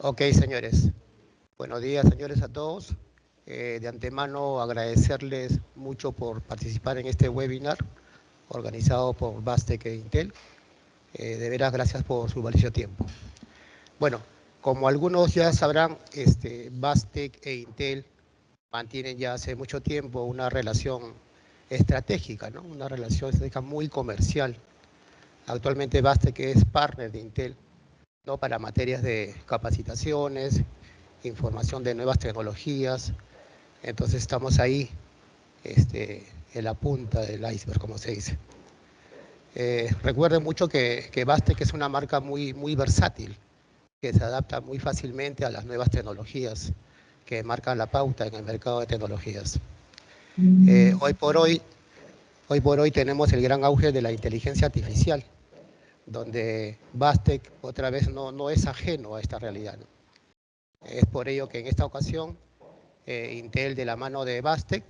Ok, señores. Buenos días, señores, a todos. De antemano, agradecerles mucho por participar en este webinar organizado por Bastec e Intel. De veras, gracias por su valioso tiempo. Bueno, como algunos ya sabrán, Bastec e Intel mantienen ya hace mucho tiempo una relación estratégica, ¿no? Una relación estratégica muy comercial. Actualmente Bastec es partner de Intel, ¿no? Para materias de capacitaciones, información de nuevas tecnologías. Entonces estamos ahí, en la punta del iceberg, como se dice. Recuerden mucho que Bastec es una marca muy versátil, que se adapta muy fácilmente a las nuevas tecnologías que marcan la pauta en el mercado de tecnologías. Eh, hoy por hoy, hoy por hoy tenemos el gran auge de la inteligencia artificial, donde Bastec otra vez no es ajeno a esta realidad, ¿no? Es por ello que en esta ocasión Intel, de la mano de Bastec,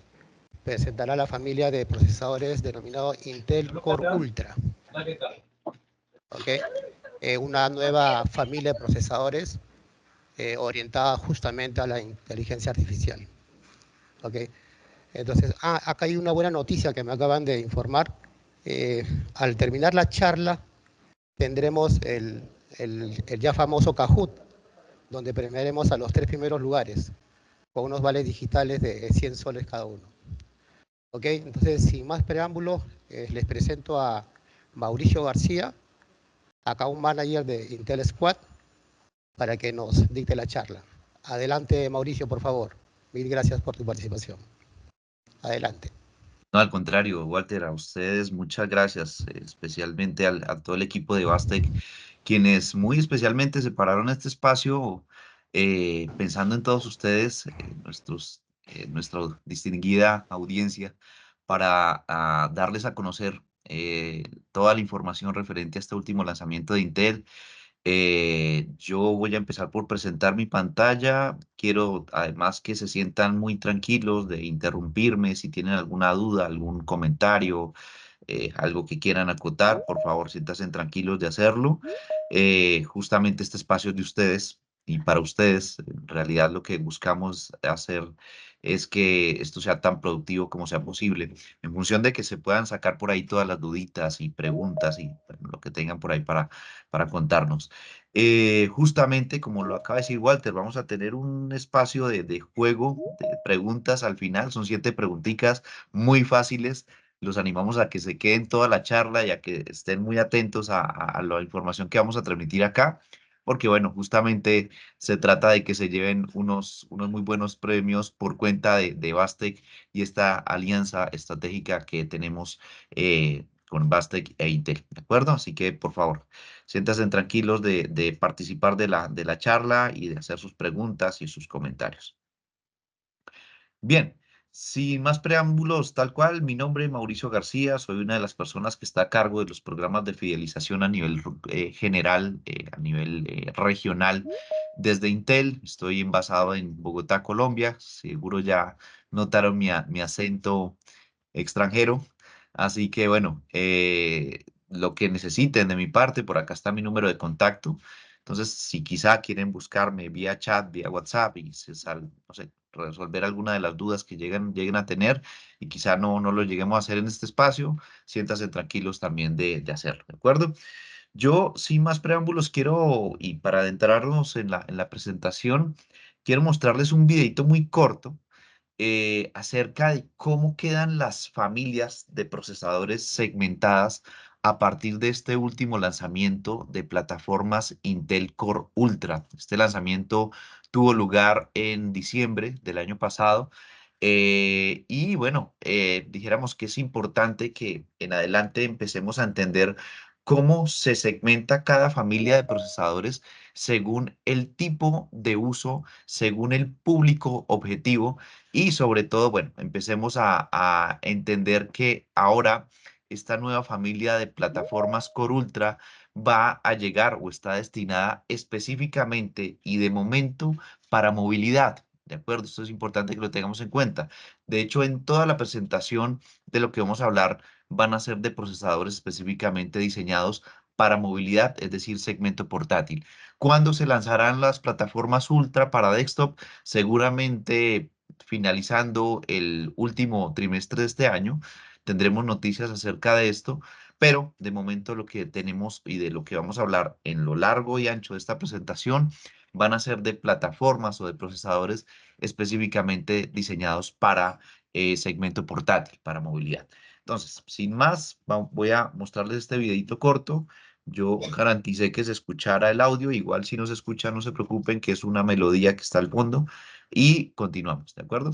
presentará la familia de procesadores denominado Intel Core Ultra, ¿okay? Una nueva familia de procesadores orientada justamente a la inteligencia artificial, ¿okay? Entonces, acá hay una buena noticia que me acaban de informar. Al terminar la charla, tendremos el ya famoso Kahoot, donde premiaremos a los 3 primeros lugares, con unos vales digitales de 100 soles cada uno. ¿Ok? Entonces, sin más preámbulos, les presento a Mauricio García, acá un manager de Intel Squad, para que nos dicte la charla. Adelante, Mauricio, por favor. Mil gracias por tu participación. Adelante. No, al contrario, Walter, a ustedes muchas gracias, especialmente a todo el equipo de Bastec, quienes muy especialmente separaron este espacio pensando en todos ustedes, nuestra distinguida audiencia, para darles a conocer toda la información referente a este último lanzamiento de Intel. Yo voy a empezar por presentar mi pantalla. Quiero además que se sientan muy tranquilos de interrumpirme si tienen alguna duda, algún comentario, algo que quieran acotar. Por favor, siéntanse tranquilos de hacerlo. Justamente este espacio es de ustedes y para ustedes. En realidad lo que buscamos hacer es que esto sea tan productivo como sea posible, en función de que se puedan sacar por ahí todas las duditas y preguntas y bueno, lo que tengan por ahí para contarnos. Justamente, como lo acaba de decir Walter, vamos a tener un espacio de juego, de preguntas al final. Son 7 preguntitas muy fáciles. Los animamos a que se queden toda la charla y a que estén muy atentos a la información que vamos a transmitir acá, porque bueno, justamente se trata de que se lleven unos muy buenos premios por cuenta de Bastec y esta alianza estratégica que tenemos con Bastec e Intel, ¿de acuerdo? Así que, por favor, siéntanse tranquilos de participar de la charla y de hacer sus preguntas y sus comentarios. Bien, sin más preámbulos, tal cual, mi nombre es Mauricio García, soy una de las personas que está a cargo de los programas de fidelización a nivel general, a nivel regional desde Intel. Estoy basado en Bogotá, Colombia. Seguro ya notaron mi acento extranjero. Así que bueno, lo que necesiten de mi parte, por acá está mi número de contacto. Entonces, si quizá quieren buscarme vía chat, vía WhatsApp y no sé, resolver alguna de las dudas que lleguen a tener y quizá no lo lleguemos a hacer en este espacio, siéntanse tranquilos también de hacerlo, ¿de acuerdo? Yo, sin más preámbulos, y para adentrarnos en la presentación, quiero mostrarles un videito muy corto acerca de cómo quedan las familias de procesadores segmentadas a partir de este último lanzamiento de plataformas Intel Core Ultra. Este lanzamiento tuvo lugar en diciembre del año pasado. Y bueno, dijéramos que es importante que en adelante empecemos a entender cómo se segmenta cada familia de procesadores según el tipo de uso, según el público objetivo y sobre todo, bueno, empecemos a entender que ahora esta nueva familia de plataformas Core Ultra va a llegar o está destinada específicamente y de momento para movilidad. ¿De acuerdo? Esto es importante que lo tengamos en cuenta. De hecho, en toda la presentación de lo que vamos a hablar van a ser de procesadores específicamente diseñados para movilidad, es decir, segmento portátil. ¿Cuándo se lanzarán las plataformas Ultra para desktop? Seguramente finalizando el último trimestre de este año, tendremos noticias acerca de esto, pero de momento lo que tenemos y de lo que vamos a hablar en lo largo y ancho de esta presentación van a ser de plataformas o de procesadores específicamente diseñados para segmento portátil, para movilidad. Entonces, sin más, voy a mostrarles este videito corto. Yo garanticé que se escuchara el audio, igual si no se escucha, no se preocupen, que es una melodía que está al fondo. Y continuamos, ¿de acuerdo?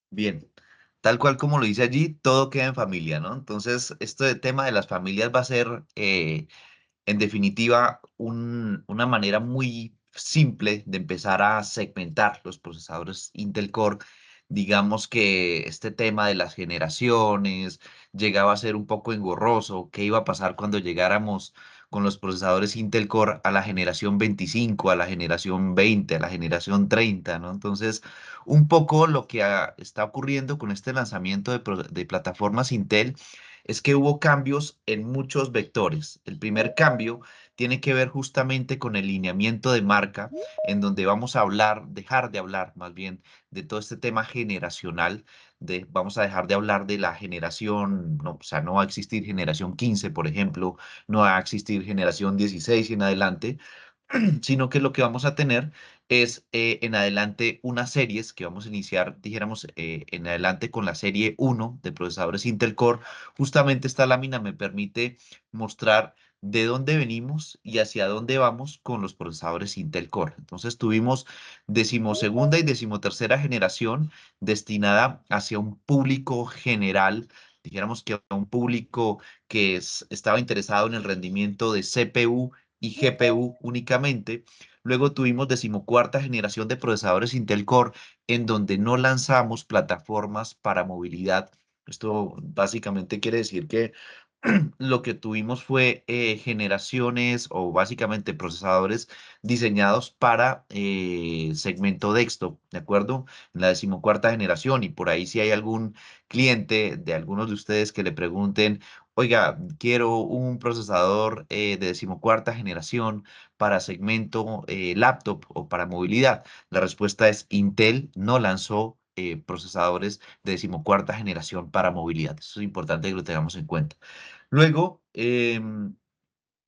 Bien, tal cual como lo dice allí, todo queda en familia, ¿no? Entonces, este tema de las familias va a ser en definitiva, una manera muy simple de empezar a segmentar los procesadores Intel Core. Digamos que este tema de las generaciones llegaba a ser un poco engorroso. ¿Qué iba a pasar cuando llegáramos con los procesadores Intel Core a la generación 25, a la generación 20, a la generación 30, ¿no? Entonces, un poco lo que está ocurriendo con este lanzamiento de plataformas Intel es que hubo cambios en muchos vectores. El primer cambio tiene que ver justamente con el lineamiento de marca, en donde vamos a hablar, dejar de hablar más bien de todo este tema generacional, vamos a dejar de hablar de la generación, no, o sea, no va a existir generación 15, por ejemplo, no va a existir generación 16 y en adelante, sino que lo que vamos a tener es en adelante unas series que vamos a iniciar, dijéramos, en adelante con la serie 1 de procesadores Intel Core. Justamente esta lámina me permite mostrar de dónde venimos y hacia dónde vamos con los procesadores Intel Core. Entonces tuvimos decimosegunda y decimotercera generación destinada hacia un público general, dijéramos que a un público que estaba interesado en el rendimiento de CPU y GPU únicamente. Luego tuvimos decimocuarta generación de procesadores Intel Core, en donde no lanzamos plataformas para movilidad. Esto básicamente quiere decir que lo que tuvimos fue generaciones o básicamente procesadores diseñados para segmento desktop, ¿de acuerdo? En la decimocuarta generación y por ahí si hay algún cliente de algunos de ustedes que le pregunten, oiga, quiero un procesador de decimocuarta generación para segmento laptop o para movilidad. La respuesta es Intel no lanzó procesadores de decimocuarta generación para movilidad. Eso es importante que lo tengamos en cuenta. Luego,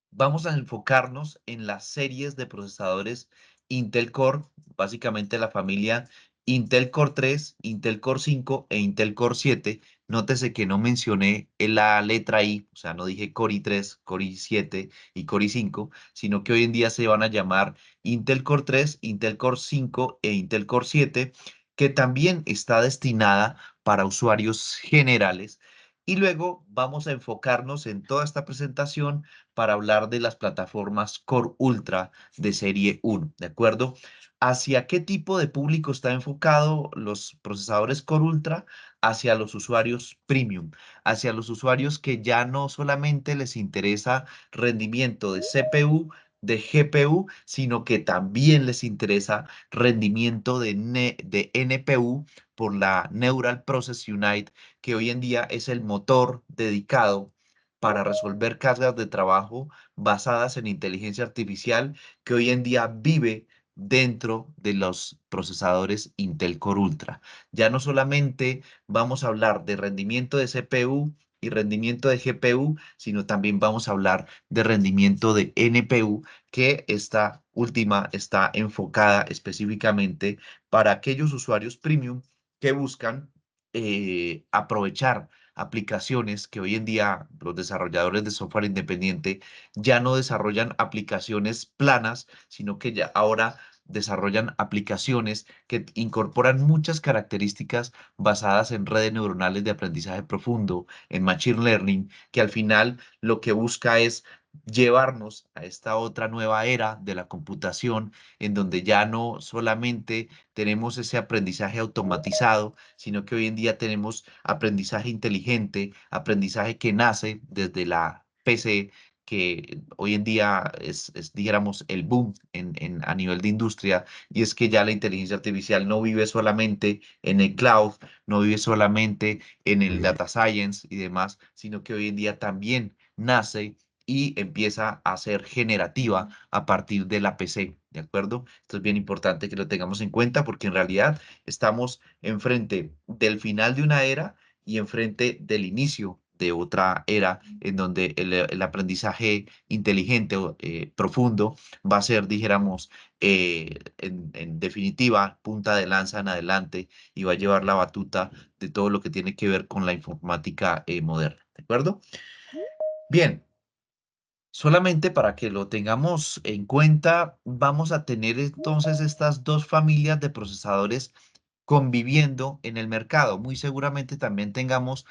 vamos a enfocarnos en las series de procesadores Intel Core, básicamente la familia Intel Core 3, Intel Core 5 e Intel Core 7. Nótese que no mencioné la letra I, o sea, no dije Core i3, Core i7 y Core i5, sino que hoy en día se van a llamar Intel Core 3, Intel Core 5 e Intel Core 7, que también está destinada para usuarios generales. Y luego vamos a enfocarnos en toda esta presentación para hablar de las plataformas Core Ultra de serie 1, ¿de acuerdo? ¿Hacia qué tipo de público está enfocado los procesadores Core Ultra? Hacia los usuarios premium, hacia los usuarios que ya no solamente les interesa rendimiento de CPU, de GPU, sino que también les interesa rendimiento de NPU por la Neural Process Unit, que hoy en día es el motor dedicado para resolver cargas de trabajo basadas en inteligencia artificial que hoy en día vive dentro de los procesadores Intel Core Ultra. Ya no solamente vamos a hablar de rendimiento de CPU y rendimiento de GPU, sino también vamos a hablar de rendimiento de NPU, que esta última está enfocada específicamente para aquellos usuarios premium que buscan aprovechar aplicaciones que hoy en día los desarrolladores de software independiente ya no desarrollan aplicaciones planas, sino que ya ahora desarrollan aplicaciones que incorporan muchas características basadas en redes neuronales de aprendizaje profundo, en machine learning, que al final lo que busca es llevarnos a esta otra nueva era de la computación, en donde ya no solamente tenemos ese aprendizaje automatizado, sino que hoy en día tenemos aprendizaje inteligente, aprendizaje que nace desde la PC, que hoy en día dijéramos, el boom a nivel de industria, y es que ya la inteligencia artificial no vive solamente en el cloud, no vive solamente en el data science y demás, sino que hoy en día también nace y empieza a ser generativa a partir de la PC, ¿de acuerdo? Esto es bien importante que lo tengamos en cuenta porque en realidad estamos enfrente del final de una era y enfrente del inicio de otra era en donde el aprendizaje inteligente o profundo va a ser, dijéramos, en definitiva, punta de lanza en adelante y va a llevar la batuta de todo lo que tiene que ver con la informática moderna, ¿de acuerdo? Bien. Solamente para que lo tengamos en cuenta, vamos a tener entonces estas dos familias de procesadores conviviendo en el mercado. Muy seguramente también tengamos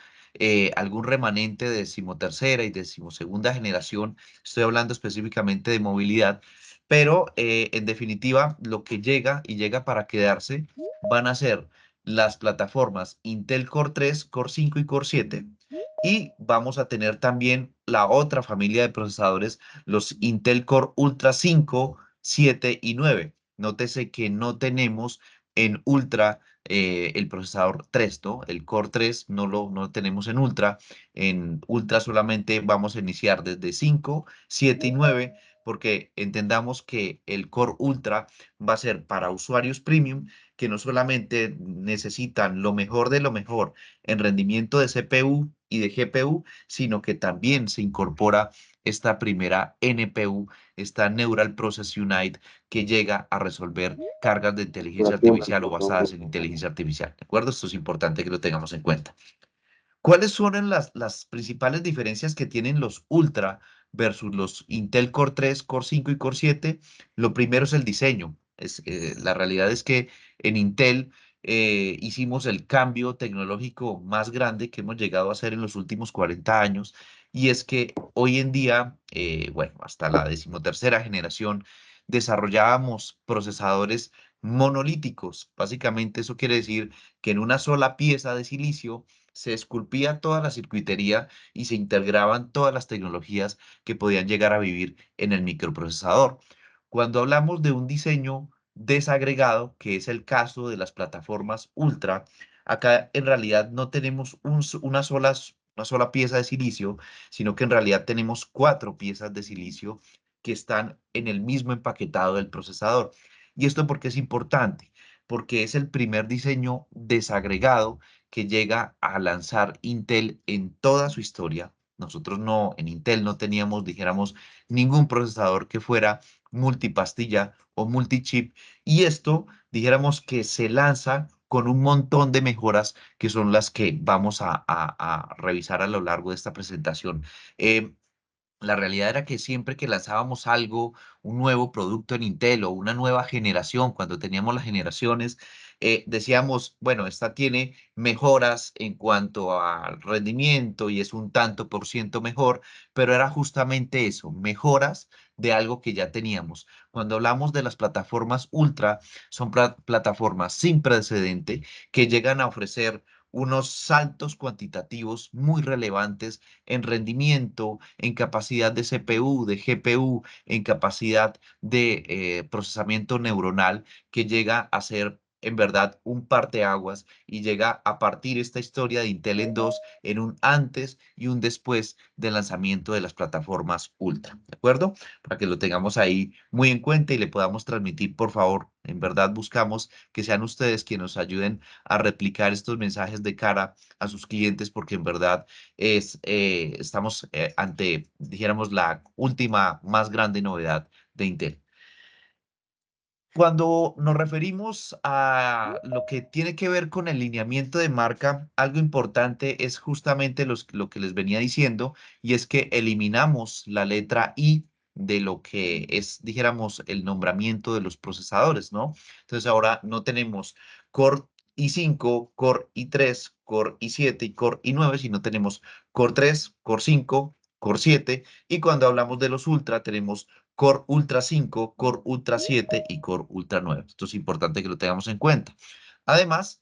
algún remanente de decimotercera y decimosegunda generación. Estoy hablando específicamente de movilidad, pero en definitiva lo que llega y llega para quedarse van a ser las plataformas Intel Core 3, Core 5 y Core 7. Y vamos a tener también la otra familia de procesadores, los Intel Core Ultra 5, 7 y 9. Nótese que no tenemos en Ultra el procesador 3, ¿no? El Core 3 no lo tenemos en Ultra. En Ultra solamente vamos a iniciar desde 5, 7 y 9, porque entendamos que el Core Ultra va a ser para usuarios premium que no solamente necesitan lo mejor de lo mejor en rendimiento de CPU y de GPU, sino que también se incorpora esta primera NPU, esta Neural Process Unit, que llega a resolver cargas de inteligencia artificial o basadas en inteligencia artificial. ¿De acuerdo? Esto es importante que lo tengamos en cuenta. ¿Cuáles son las principales diferencias que tienen los Ultra versus los Intel Core 3, Core 5 y Core 7? Lo primero es el diseño. La realidad es que en Intel hicimos el cambio tecnológico más grande que hemos llegado a hacer en los últimos 40 años, y es que hoy en día, bueno, hasta la decimotercera generación, desarrollábamos procesadores monolíticos. Básicamente eso quiere decir que en una sola pieza de silicio se esculpía toda la circuitería y se integraban todas las tecnologías que podían llegar a vivir en el microprocesador. Cuando hablamos de un diseño desagregado, que es el caso de las plataformas Ultra, acá en realidad no tenemos una sola pieza de silicio, sino que en realidad tenemos cuatro piezas de silicio que están en el mismo empaquetado del procesador. ¿Y esto por qué es importante? Porque es el primer diseño desagregado que llega a lanzar Intel en toda su historia. Nosotros no, en Intel no teníamos, dijéramos, ningún procesador que fuera multipastilla o multichip, y esto, dijéramos que se lanza con un montón de mejoras que son las que vamos a revisar a lo largo de esta presentación. Eh, la realidad era que siempre que lanzábamos algo, un nuevo producto en Intel o una nueva generación, cuando teníamos las generaciones, decíamos, bueno, esta tiene mejoras en cuanto al rendimiento y es un tanto por ciento mejor, pero era justamente eso, mejoras de algo que ya teníamos. Cuando hablamos de las plataformas Ultra, son plataformas sin precedente que llegan a ofrecer unos saltos cuantitativos muy relevantes en rendimiento, en capacidad de CPU, de GPU, en capacidad de procesamiento neuronal, que llega a ser en verdad un parteaguas y llega a partir esta historia de Intel en dos en un antes y un después del lanzamiento de las plataformas Ultra, ¿de acuerdo? Para que lo tengamos ahí muy en cuenta y le podamos transmitir, por favor. En verdad buscamos que sean ustedes quienes nos ayuden a replicar estos mensajes de cara a sus clientes, porque en verdad estamos ante, dijéramos, la última más grande novedad de Intel. Cuando nos referimos a lo que tiene que ver con el lineamiento de marca, algo importante es justamente lo que les venía diciendo, y es que eliminamos la letra I de lo que es, dijéramos, el nombramiento de los procesadores, ¿no? Entonces ahora no tenemos Core i5, Core i3, Core i7 y Core i9, sino tenemos Core 3, Core 5, Core 7, y cuando hablamos de los Ultra tenemos Core Ultra 5, Core Ultra 7 y Core Ultra 9. Esto es importante que lo tengamos en cuenta. Además,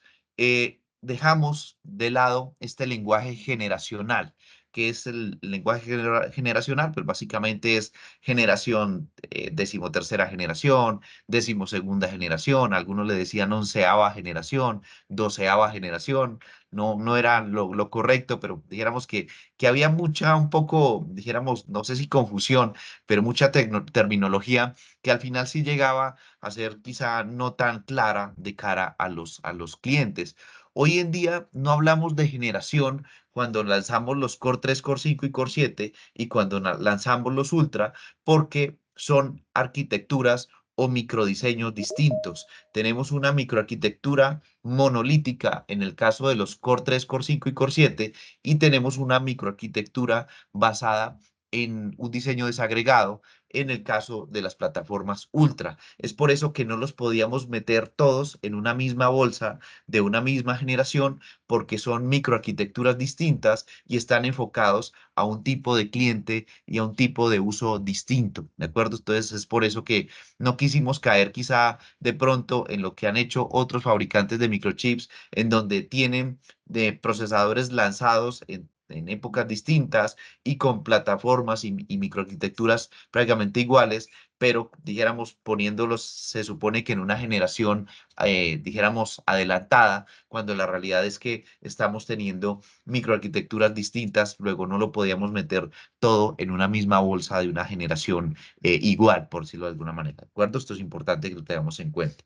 dejamos de lado este lenguaje generacional. ¿Qué es el lenguaje generacional? Pues básicamente es generación, decimotercera generación, decimosegunda generación, algunos le decían onceava generación, doceava generación. No, no era lo correcto, pero dijéramos que había mucha, un poco, dijéramos, no sé si confusión, pero mucha terminología que al final sí llegaba a ser quizá no tan clara de cara a los clientes. Hoy en día no hablamos de generación cuando lanzamos los Core 3, Core 5 y Core 7 y cuando lanzamos los Ultra, porque son arquitecturas o microdiseños distintos. Tenemos una microarquitectura monolítica en el caso de los Core 3, Core 5 y Core 7 y tenemos una microarquitectura basada en un diseño desagregado en el caso de las plataformas Ultra. Es por eso que no los podíamos meter todos en una misma bolsa de una misma generación, porque son microarquitecturas distintas y están enfocados a un tipo de cliente y a un tipo de uso distinto, ¿de acuerdo? Entonces es por eso que no quisimos caer quizá de pronto en lo que han hecho otros fabricantes de microchips, en donde tienen de procesadores lanzados en épocas distintas y con plataformas y microarquitecturas prácticamente iguales, pero dijéramos poniéndolos, se supone que en una generación, dijéramos, adelantada, cuando la realidad es que estamos teniendo microarquitecturas distintas, luego no lo podíamos meter todo en una misma bolsa de una generación igual, por decirlo de alguna manera. ¿De acuerdo? Esto es importante que lo tengamos en cuenta.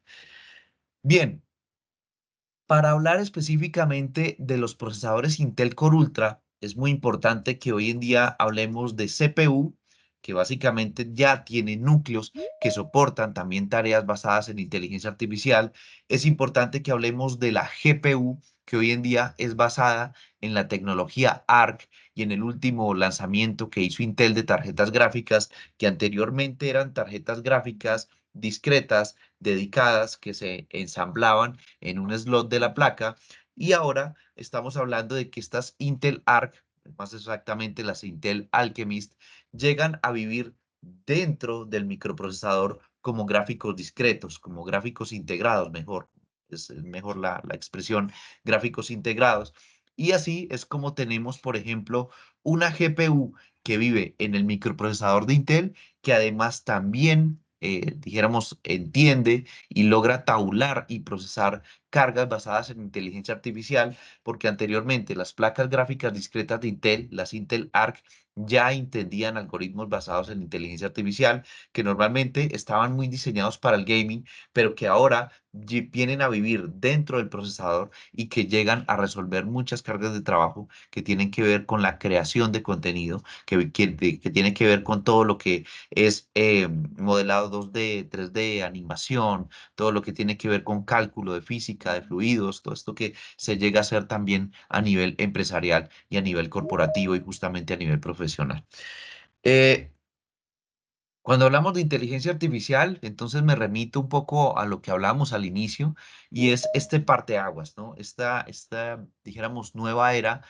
Bien, para hablar específicamente de los procesadores Intel Core Ultra, es muy importante que hoy en día hablemos de CPU, que básicamente ya tiene núcleos que soportan también tareas basadas en inteligencia artificial. Es importante que hablemos de la GPU, que hoy en día es basada en la tecnología ARC y en el último lanzamiento que hizo Intel de tarjetas gráficas, que anteriormente eran tarjetas gráficas discretas, dedicadas, que se ensamblaban en un slot de la placa, y ahora estamos hablando de que estas Intel Arc, más exactamente las Intel Alchemist, llegan a vivir dentro del microprocesador como gráficos discretos, como gráficos integrados, mejor, es mejor la expresión, gráficos integrados. Y así es como tenemos, por ejemplo, una GPU que vive en el microprocesador de Intel, que además también, dijéramos, entiende y logra tabular y procesar cargas basadas en inteligencia artificial, porque anteriormente las placas gráficas discretas de Intel, las Intel Arc, ya entendían algoritmos basados en inteligencia artificial que normalmente estaban muy diseñados para el gaming, pero que ahora vienen a vivir dentro del procesador y que llegan a resolver muchas cargas de trabajo que tienen que ver con la creación de contenido, que tienen que ver con todo lo que es modelado 2D, 3D, animación, todo lo que tiene que ver con cálculo de física, de fluidos, todo esto que se llega a hacer también a nivel empresarial y a nivel corporativo y justamente a nivel profesional. Eh, Cuando hablamos de inteligencia artificial, entonces me remito un poco a lo que hablamos al inicio y es este parteaguas, ¿no? Esta, dijéramos, nueva era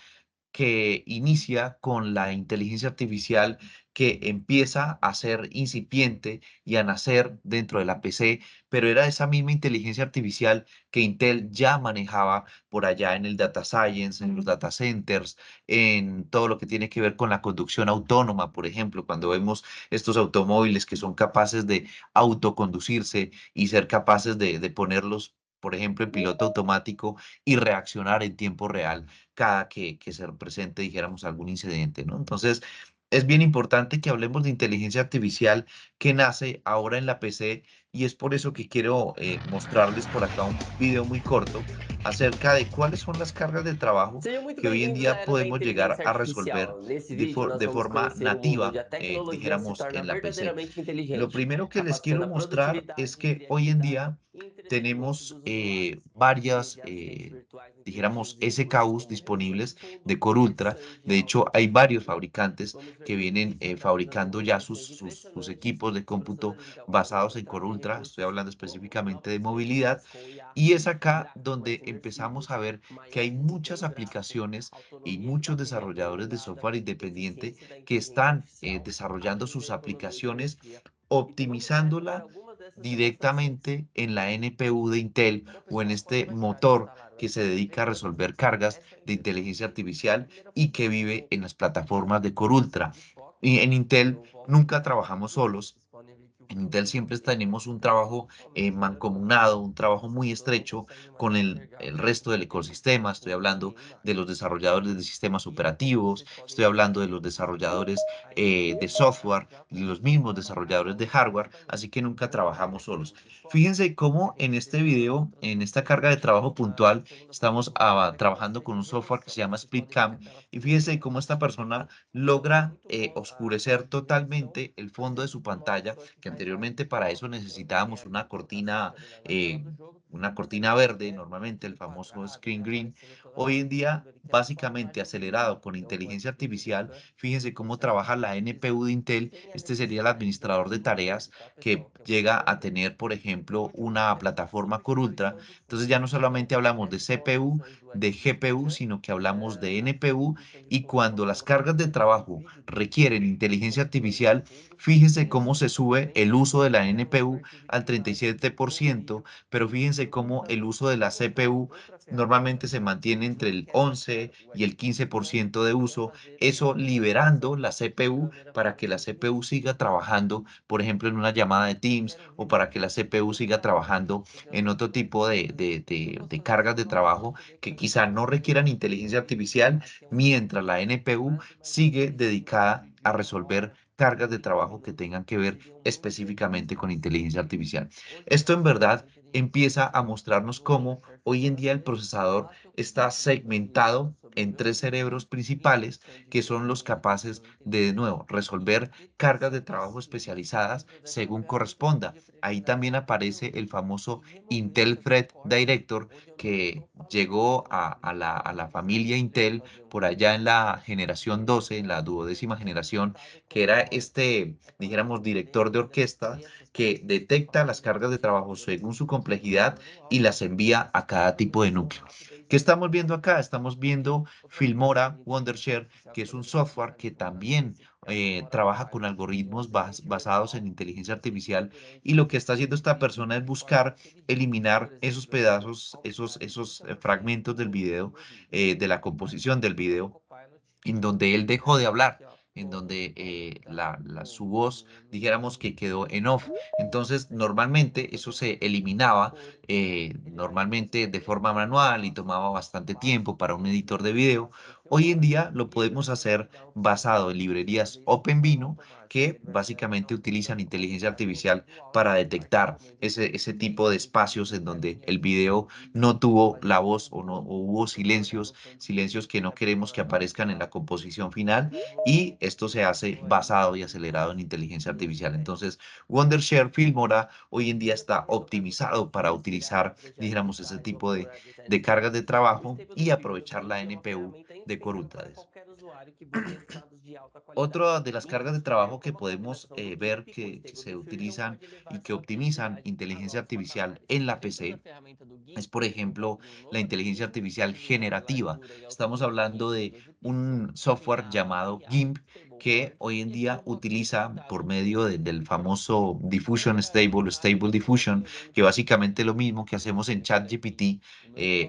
que inicia con la inteligencia artificial que empieza a ser incipiente y a nacer dentro de la PC, pero era esa misma inteligencia artificial que Intel ya manejaba por allá en el data science, en los data centers, en todo lo que tiene que ver con la conducción autónoma, por ejemplo, cuando vemos estos automóviles que son capaces de autoconducirse y ser capaces de ponerlos por ejemplo, en piloto automático y reaccionar en tiempo real cada que se presente, dijéramos, algún incidente, ¿no? Entonces, es bien importante que hablemos de inteligencia artificial que nace ahora en la PC y es por eso que quiero mostrarles por acá un video muy corto acerca de cuáles son las cargas de trabajo Sejam muito que hoy en bem-vindos à día era da podemos llegar inteligência a resolver artificial. Nesse vídeo, nós de vamos forma conhecer o mundo onde nativa, a tecnologia se dijéramos, torna en la PC. verdadeiramente Lo inteligente, primero que les capacitando quiero a mostrar es produtividade, que hoy en criatividade día e entretenimento tenemos dos usuários. varias, Desde assistentes virtuais dijéramos, inteligentes e robôs SKUs como realizadores disponibles de conduta de Core e Ultra. edições de De áudio hecho, e hay vídeo. varios fabricantes Vamos ver que vienen benefícios da visão de fabricando ya movimentações sus impressionantes, equipos de cómputo processadores de cálculo basados en aumentado Core e Ultra. Estoy recursos hablando como específicamente de próprios movilidad. simuladores com IA, Y es acá gráficos donde mais empezamos imersivos, a ver que hay maior muchas desempenho gráfico, aplicaciones y autonomia de muchos bateria desarrolladores de prolongada, software independiente eficiência da que inteligência están artificial, desarrollando além da sus economia de aplicaciones energia. Então vamos já explorar optimizándola algumas dessas demonstrações. directamente en la NPU de Intel Bom, o en pessoal, qual é este a novidade motor instalar o que se SPM dedica a V2 na resolver PC? cargas Essa é a de introdução inteligencia simples e a artificial primeira y que função do vive en jogo. las plataformas de Core Atualização Ultra. de estoque, Y en Intel eu volto aqui nunca para o trabajamos menu, solos. vocês podem ver que o En Intel controle siempre ele é tenemos un trabajo totalmente manual, mancomunado, un trabajo a muy pessoa não estrecho consegue mais con enxergar el o resto del tempo que está ecosistema. Estoy rodando hablando em de los imagem. desarrolladores de sistemas E aqui operativos, vocês podem estoy ver hablando de los desarrolladores a NPU de instalada software, já y para los iniciar mismos a desarrolladores de avaliação do hardware, así equipamento. que nunca Vamos lá, trabajamos NPU solos. de estoque. Fíjense cómo en Vamos este verificar video, outras en esta opções. carga de trabajo Na puntual, segunda estamos função, vamos ver aqui trabajando nossa con un software que se dimensão. llama Vocês podem ver SplitCam. que a tela Y fica fíjense cómo esta interativa. persona É logra muito bom a oscurecer dimensão, totalmente el mas fondo de ele su tem uma pantalla, opção aqui que mais baixa anteriormente de para eso foco, que é necesitábamos a centralidade da tela eh, do jogo, una mas cortina aqui verde, é normalmente el tudo famoso quadrado, screen tá green. aparecendo toda Hoy hora, en día, mostrando ali que é uma placa básicamente mais acelerado con então pode inteligencia ser que artificial, fica fíjense cómo trabaja certinho la ali NPU de visual, Intel. sem a Este sería el necessidade de administrador de abrir o tareas jogo, tá, que pessoal? Para vocês llega poderem a ver. tener, por É ejemplo, muito bom una essa plataforma Core Ultra. distribuição de Entonces ya no funções. solamente E hablamos de aqui estão as CPU, opções do de GPU, X-Speaker, sino que hablamos de a NPU. substituição de Y fundo com a cuando las cargas de colocação de trabajo vídeo requieren de inteligencia como plano de artificial, fundo. fíjense E cómo aqui se sube também el uso de la temos o NPU arquivo de al imagem com 37%, vídeo pero fíjense do cómo el computador. uso de la Vamos para CPU outra normalmente ferramenta se mantiene do entre jogo, el que é 11 apertar o y el X quince por Button ciento de para uso, fazer eso a liberando movimentação la da CPU câmera para para que la vocês verem. CPU siga trabajando, por ejemplo, en una llamada de Teams Quero o para que la rever CPU esse siga lado, trabajando en pegando otro aqui o tipo X-Speaker. Eu posso de fazer cargas assim, de ó, trabajo posso ver que aqui o quizá no requieran X-Speaker, inteligencia ele artificial, aqui é um mientras la X-Speaker NPU quadrado, mas ele sigue tem um dedicada vídeo a resolver menor cargas de de um trabajo que minuto, tengan que que ver seria um monitor de específicamente con apresentação. inteligencia artificial. Hoje Esto en nós temos verdad inteligência empieza a artificial mostrarnos usando cómo certas hoy en día el estratégias. procesador Lá que eu está fiz outros vídeos segmentado sobre en tres cerebros velocidade principales redução de que son los tempo, capaces de inteligência nuevo, e resolver cargas de detecção trabajo passiva. especializadas Dentro dessa según ferramenta eu corresponda. pude Ahí preparar también aparece vídeos el famoso e remover Intel certas Threat cortes Director onde eu não que estou falando llegó no vídeo. a la Por exemplo, familia se eu quero Intel fazer por uma allá en la uma generación 12, en la edição duodécima generación, confortável que como era agora. este, É claro que dijéramos, eu poderia director de ainda orquesta ter essas que cortes detecta las separadas cargas de e trabajo poder según su executar de forma complejidad y manual, las envía a cada usando tipo de essa núcleo. rapidez ¿Qué da estamos viendo inteligência acá? artificial. Estamos viendo Outra função Filmora de inteligência Wondershare, artificial que que es un podemos software utilizar que de forma también básica é a Filmora trabaja AI. con É um algoritmos assistente basados en virtual inteligencia que fica artificial y durante lo que está haciendo o esta vídeo persona es de forma buscar inteligente. Por eliminar esos exemplo, eu quero pedazos, alterar aqui esos para você fragmentos o del volume do video, meu vídeo. de la Aí composición aparece del aqui o meu video Copilot en donde él e dejó de aparece hablar, aqui, ó, en tome donde aumentar su o voz, volume dijéramos do que quedó en vídeo. off. Entonces, Vamos normalmente eso fazer se uma eliminaba cor e ele vai normalmente de responder forma com um manual y passo tomaba bastante a passo tiempo para un editor de do video. passo do Hoy en Filmora día lo e ele podemos também vai me hacer dar a opção basado en de fazer librerías isso de forma OpenVINO automática. que Ele vai me dar a básicamente opção utilizan de inteligencia aumentar o artificial volume do áudio para a partir do detectar momento que eu ese clico tipo de aqui espacios en na donde linha el verde do video vídeo, no tuvo vai la gerar voz um o no o volume hubo e eu vou dar a silencios, opção de silencios que no queremos que adicionar aparezcan en música la composición final e y vou esto se hace vou aí basado y seguir acelerado en inteligencia minhas artificial. ideias. Entonces, Wondershare Filmora hoy en día Primeira está ferramenta para você optimizado para gerar utilizar, projetos dijéramos, ese visuais ou tipo elaborar design de cargas de visuais, o trabajo Stable y Diffusion aprovechar Pro la é uma NPU ferramenta de Core indispensável Ultra. para qualquer usuário que busque resultados de alta qualidade. Otra de las cargas de Indiscutível trabajo que como a podemos combinação do ver GIMP com o que Stable se Diffusion utilizan pode levar y que sua optimizan criatividade a inteligencia novos artificial patamares. en la Segunda PC ferramenta do es, GIMP, por eu vou ejemplo, abrir um la novo inteligencia arquivo artificial que visa a generativa. leitura e Estamos hablando autocomplete de de un software llamado GIMP que hoy en día utiliza por medio del famoso Diffusion Stable, Stable Diffusion, que básicamente es lo mismo que hacemos en ChatGPT.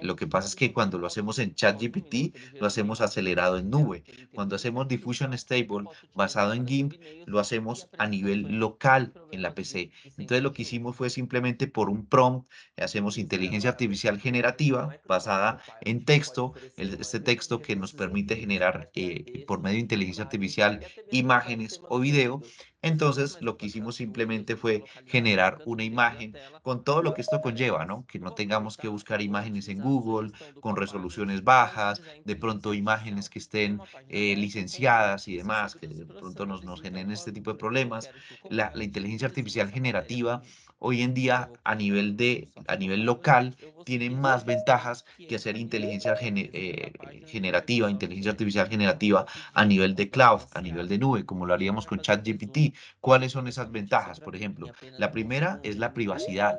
Lo que pasa es que cuando lo hacemos en ChatGPT, lo hacemos acelerado en nube. Cuando hacemos Diffusion Stable basado en GIMP, lo hacemos a nivel local en la PC. Entonces lo que hicimos fue simplemente por un prompt, hacemos inteligencia artificial generativa basada en texto, este texto que nos permite generar por medio de inteligencia artificial imágenes o video. Entonces lo que hicimos simplemente fue generar una imagen con todo lo que esto conlleva, ¿no? Que no tengamos que buscar imágenes en Google con resoluciones bajas, de pronto imágenes que estén licenciadas y demás, que de pronto nos generen este tipo de problemas. La inteligencia artificial generativa hoy en día a nivel local tiene más ventajas que hacer generativa, inteligencia artificial generativa a nivel de cloud, a nivel de nube, como lo haríamos con ChatGPT. ¿Cuáles son esas ventajas? Por ejemplo, la primera es la privacidad.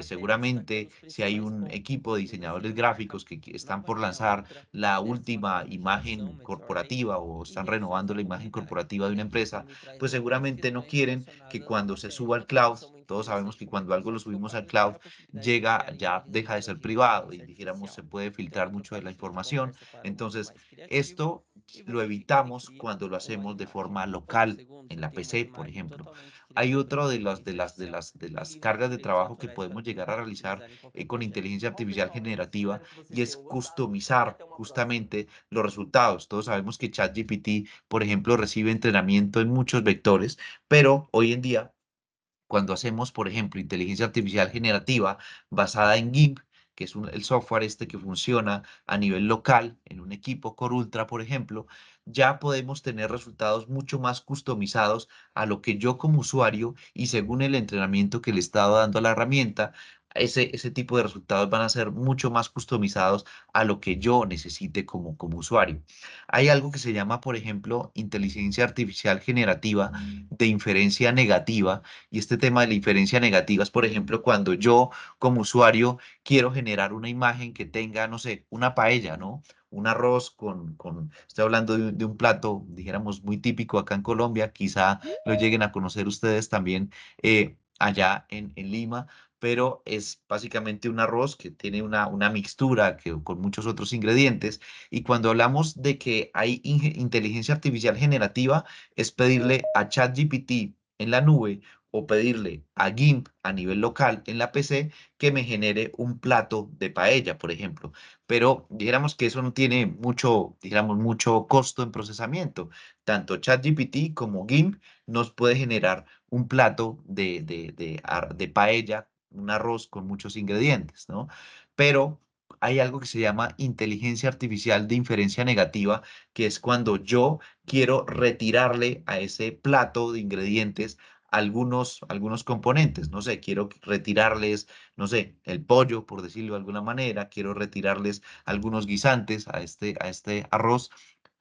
Seguramente si hay un equipo de diseñadores gráficos que están por lanzar la última imagen corporativa o están renovando la imagen corporativa de una empresa, pues seguramente no quieren que cuando se suba al cloud, todos sabemos que cuando algo lo subimos al cloud, llega, ya deja de ser privado y dijéramos, se puede filtrar mucho de la información. Entonces, esto lo evitamos cuando lo hacemos de forma local en la PC, por ejemplo. Hay otro de las cargas de trabajo que podemos llegar a realizar con inteligencia artificial generativa y es customizar justamente los resultados. Todos sabemos que ChatGPT, por ejemplo, recibe entrenamiento en muchos vectores, pero hoy en día cuando hacemos, por ejemplo, inteligencia artificial generativa basada en GIMP, que es el software este que funciona a nivel local en un equipo Core Ultra, por ejemplo, ya podemos tener resultados mucho más customizados a lo que yo como usuario y según el entrenamiento que le he estado dando a la herramienta, ese tipo de resultados van a ser mucho más customizados a lo que yo necesite como usuario. Hay algo que se llama, por ejemplo, inteligencia artificial generativa de inferencia negativa y este tema de la inferencia negativa es, por ejemplo, cuando yo como usuario quiero generar una imagen que tenga, no sé, una paella, ¿no? Un arroz estoy hablando de un plato, dijéramos, muy típico acá en Colombia, quizá lo lleguen a conocer ustedes también allá en Lima, pero es básicamente un arroz que tiene una mixtura con muchos otros ingredientes. Y cuando hablamos de que hay inteligencia artificial generativa, es pedirle a ChatGPT en la nube o pedirle a GIMP a nivel local en la PC que me genere un plato de paella, por ejemplo. Pero dijéramos que eso no tiene mucho, dijéramos, mucho costo en procesamiento. Tanto ChatGPT como GIMP nos puede generar un plato de paella, un arroz con muchos ingredientes, ¿no? Pero hay algo que se llama inteligencia artificial de inferencia negativa, que es cuando yo quiero retirarle a ese plato de ingredientes algunos componentes. No sé, quiero retirarles, no sé, el pollo, por decirlo de alguna manera, quiero retirarles algunos guisantes a este arroz.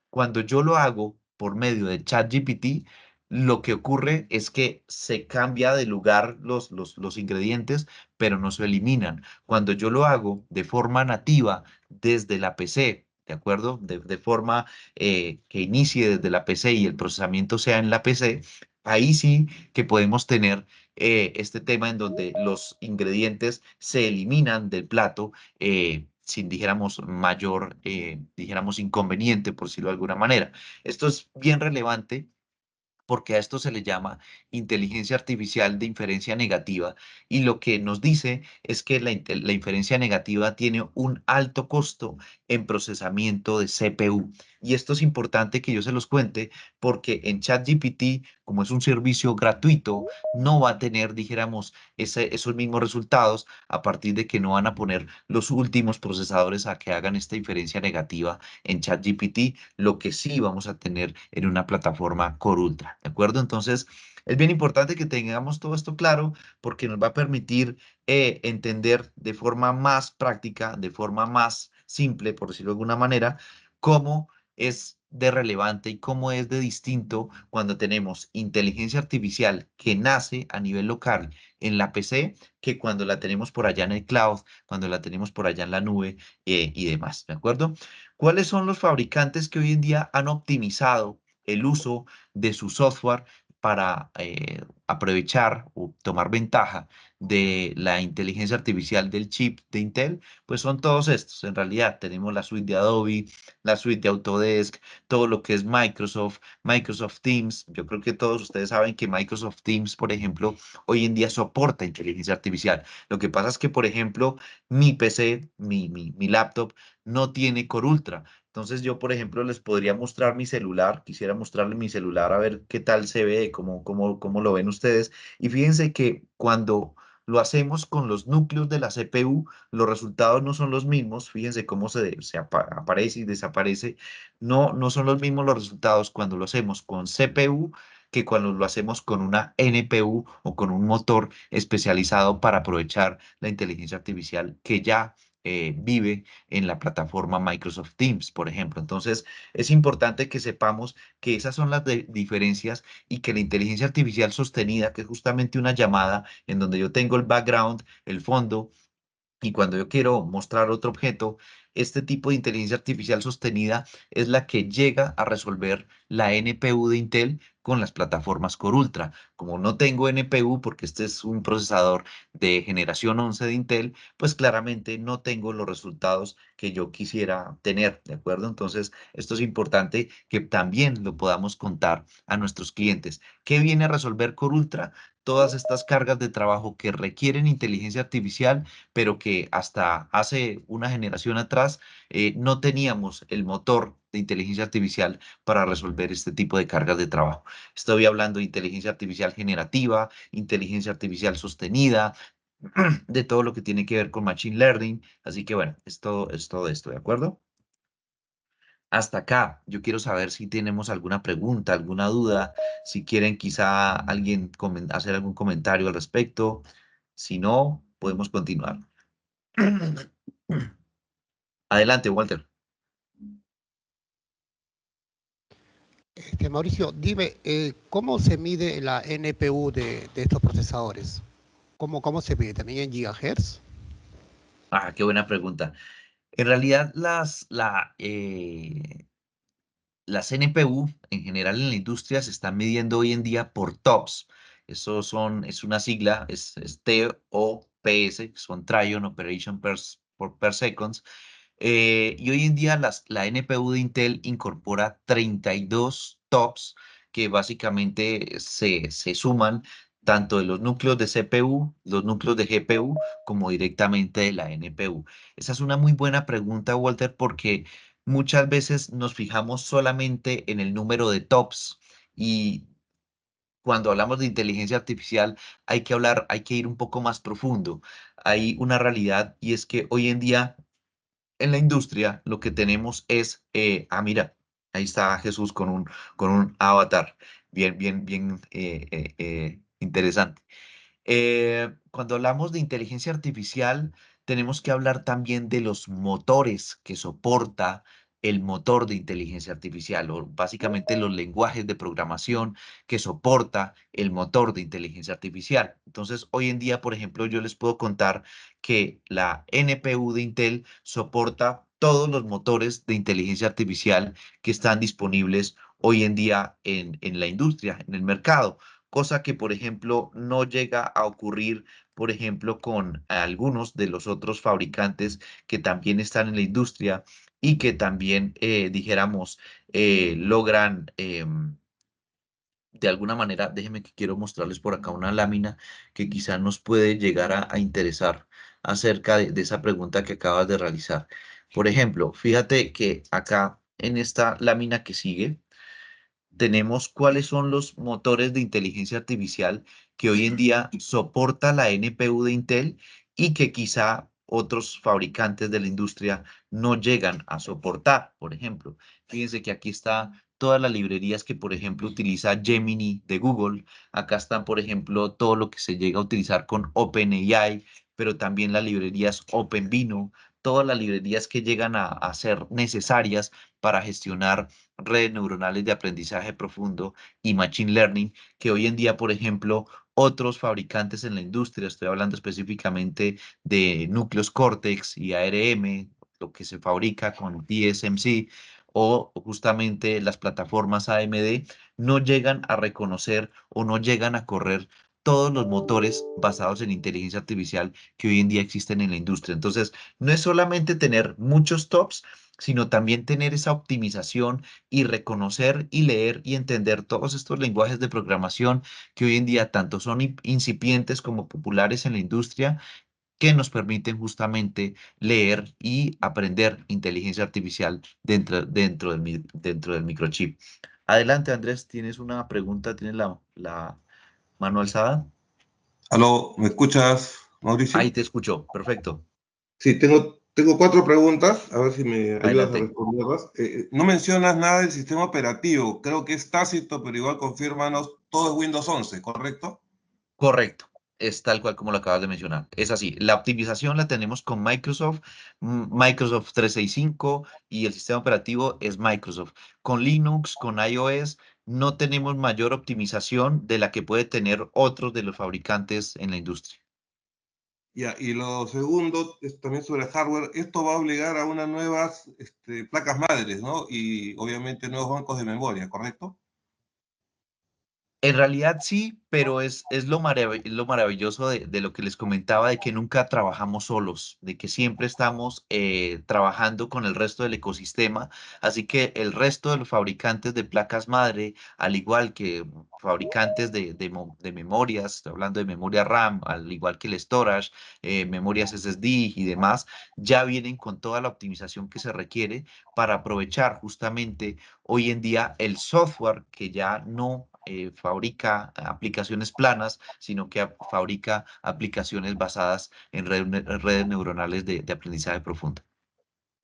Cuando yo lo hago por medio de ChatGPT, lo que ocurre es que se cambia de lugar los ingredientes, pero no se eliminan. Cuando yo lo hago de forma nativa desde la PC, ¿de acuerdo? De forma que inicie desde la PC y el procesamiento sea en la PC, ahí sí que podemos tener este tema en donde los ingredientes se eliminan del plato sin, dijéramos, mayor, dijéramos, inconveniente, por decirlo de alguna manera. Esto es bien relevante porque a esto se le llama inteligencia artificial de inferencia negativa y lo que nos dice es que la inferencia negativa tiene un alto costo en procesamiento de CPU. Y esto es importante que yo se los cuente porque en ChatGPT, como es un servicio gratuito, no va a tener, dijéramos, esos mismos resultados a partir de que no van a poner los últimos procesadores a que hagan esta inferencia negativa en ChatGPT, lo que sí vamos a tener en una plataforma Core Ultra, ¿de acuerdo? Entonces, es bien importante que tengamos todo esto claro porque nos va a permitir entender de forma más práctica, de forma más simple, por decirlo de alguna manera, cómo es de relevante y cómo es de distinto cuando tenemos inteligencia artificial que nace a nivel local en la PC que cuando la tenemos por allá en el cloud, cuando la tenemos por allá en la nube y demás, ¿de acuerdo? ¿Cuáles son los fabricantes que hoy en día han optimizado el uso de su software para aprovechar o tomar ventaja de la inteligencia artificial del chip de Intel? Pues son todos estos. En realidad tenemos la suite de Adobe, la suite de Autodesk, todo lo que es Microsoft, Microsoft Teams. Yo creo que todos ustedes saben que Microsoft Teams, por ejemplo, hoy en día soporta inteligencia artificial. Lo que pasa es que, por ejemplo, mi PC, mi laptop, no tiene Core Ultra. Entonces yo, por ejemplo, les podría mostrar mi celular, quisiera mostrarle mi celular a ver qué tal se ve, cómo lo ven ustedes. Y fíjense que cuando lo hacemos con los núcleos de la CPU, los resultados no son los mismos. Fíjense cómo aparece y desaparece. No son los mismos los resultados cuando lo hacemos con CPU que cuando lo hacemos con una NPU o con un motor especializado para aprovechar la inteligencia artificial que ya vive en la plataforma Microsoft Teams, por ejemplo. Entonces, es importante que sepamos que esas son las diferencias y que la inteligencia artificial sostenida, que es justamente una llamada en donde yo tengo el background, el fondo, y cuando yo quiero mostrar otro objeto, este tipo de inteligencia artificial sostenida es la que llega a resolver la NPU de Intel con las plataformas Core Ultra. Como no tengo NPU porque este es un procesador de generación 11 de Intel, pues claramente no tengo los resultados que yo quisiera tener, ¿de acuerdo? Entonces, esto es importante que también lo podamos contar a nuestros clientes. ¿Qué viene a resolver Core Ultra? Todas estas cargas de trabajo que requieren inteligencia artificial pero que hasta hace una generación atrás no teníamos el motor de inteligencia artificial para resolver este tipo de cargas de trabajo. Estoy hablando de inteligencia artificial generativa, inteligencia artificial sostenida, de todo lo que tiene que ver con Machine Learning. Así que bueno, es todo esto, ¿de acuerdo? Hasta acá, yo quiero saber si tenemos alguna pregunta, alguna duda, si quieren quizá alguien hacer algún comentario al respecto. Si no, podemos continuar. Adelante, Walter. Mauricio, dime, ¿cómo se mide la NPU de estos procesadores? ¿Cómo se mide? ¿También en gigahertz? Ah, qué buena pregunta. En realidad, las NPU en general en la industria se están midiendo hoy en día por TOPS. Es una sigla, es TOPS, que son Trillion Operation per Seconds. Y hoy en día la NPU de Intel incorpora 32 TOPS que básicamente se suman tanto de los núcleos de CPU, los núcleos de GPU, como directamente de la NPU. Esa es una muy buena pregunta, Walter, porque muchas veces nos fijamos solamente en el número de TOPS y cuando hablamos de inteligencia artificial hay que ir un poco más profundo. Hay una realidad y es que hoy en día en la industria lo que tenemos es, mira, ahí está Jesús con un avatar bien interesante. Cuando hablamos de inteligencia artificial, tenemos que hablar también de los motores que soporta el motor de inteligencia artificial, o básicamente los lenguajes de programación que soporta el motor de inteligencia artificial. Entonces, hoy en día, por ejemplo, yo les puedo contar que la NPU de Intel soporta todos los motores de inteligencia artificial que están disponibles hoy en día en la industria, en el mercado, cosa que, por ejemplo, no llega a ocurrir, por ejemplo, con algunos de los otros fabricantes que también están en la industria y que también, dijéramos, logran, de alguna manera, déjenme que quiero mostrarles por acá una lámina que quizá nos puede llegar a interesar acerca de esa pregunta que acabas de realizar. Por ejemplo, fíjate que acá en esta lámina que sigue, tenemos cuáles son los motores de inteligencia artificial que hoy en día soporta la NPU de Intel y que quizá otros fabricantes de la industria no llegan a soportar. Por ejemplo, fíjense que aquí está todas las librerías que, por ejemplo, utiliza Gemini de Google. Acá están, por ejemplo, todo lo que se llega a utilizar con OpenAI, pero también las librerías OpenVINO, todas las librerías que llegan a ser necesarias para gestionar redes neuronales de aprendizaje profundo y machine learning, que hoy en día, por ejemplo, otros fabricantes en la industria, estoy hablando específicamente de núcleos Cortex y ARM, lo que se fabrica con TSMC o justamente las plataformas AMD, no llegan a reconocer o no llegan a correr todos los motores basados en inteligencia artificial que hoy en día existen en la industria. Entonces, no es solamente tener muchos tops, sino también tener esa optimización y reconocer y leer y entender todos estos lenguajes de programación que hoy en día tanto son incipientes como populares en la industria, que nos permiten justamente leer y aprender inteligencia artificial dentro del microchip. Adelante, Andrés, tienes una pregunta, tienes la mano alzada. Aló, ¿me escuchas, Ahí Mauricio? te escucho, perfecto. Sí, tengo cuatro preguntas, a ver si me ayudas a Adelante. responderlas. No mencionas nada del sistema operativo, creo que es tácito, pero igual confírmanos, todo es Windows 11, ¿correcto? Correcto, es tal cual como lo acabas de mencionar. Es así, la optimización la tenemos con Microsoft, Microsoft 365 y el sistema operativo es Microsoft. Con Linux, con iOS, no tenemos mayor optimización de la que puede tener otros de los fabricantes en la industria. Ya, y lo segundo es también sobre hardware, esto va a obligar a unas nuevas placas madres, ¿no? Y obviamente nuevos bancos de memoria, ¿correcto? En realidad sí, pero es lo maravilloso de lo que les comentaba, de que nunca trabajamos solos, de que siempre estamos trabajando con el resto del ecosistema. Así que el resto de los fabricantes de placas madre, al igual que fabricantes de memorias, estoy hablando de memoria RAM, al igual que el storage, memorias SSD y demás, ya vienen con toda la optimización que se requiere para aprovechar justamente hoy en día el software que ya no fabrica aplicaciones planas, sino que fabrica aplicaciones basadas en redes neuronales de aprendizaje profundo.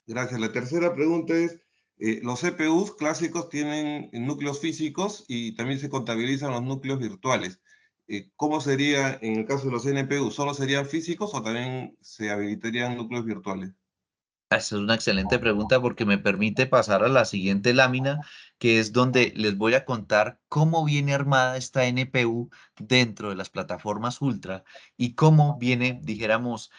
Gracias. La tercera pregunta es, los CPUs clásicos tienen núcleos físicos y también se contabilizan los núcleos virtuales. ¿Cómo sería en el caso de los NPU? ¿Solo serían físicos o también se habilitarían núcleos virtuales? Esa es una excelente pregunta porque me permite pasar a la siguiente lámina, que es donde les voy a contar cómo viene armada esta NPU dentro de las plataformas Ultra y cómo viene, dijéramos,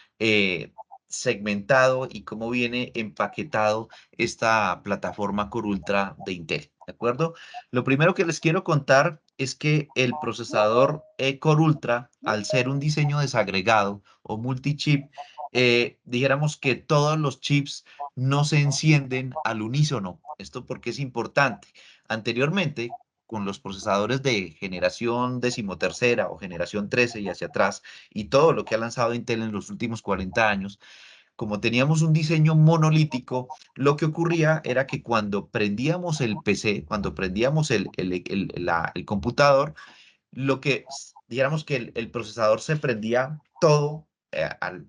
segmentado y cómo viene empaquetado esta plataforma Core Ultra de Intel. ¿De acuerdo? Lo primero que les quiero contar es que el procesador Core Ultra, al ser un diseño desagregado o multichip, dijéramos que todos los chips no se encienden al unísono. ¿Esto porque es importante? Anteriormente, con los procesadores de generación decimotercera o generación 13 y hacia atrás, y todo lo que ha lanzado Intel en los últimos 40 años, como teníamos un diseño monolítico, lo que ocurría era que cuando prendíamos el PC, cuando prendíamos el computador, lo que, digamos que el procesador se prendía todo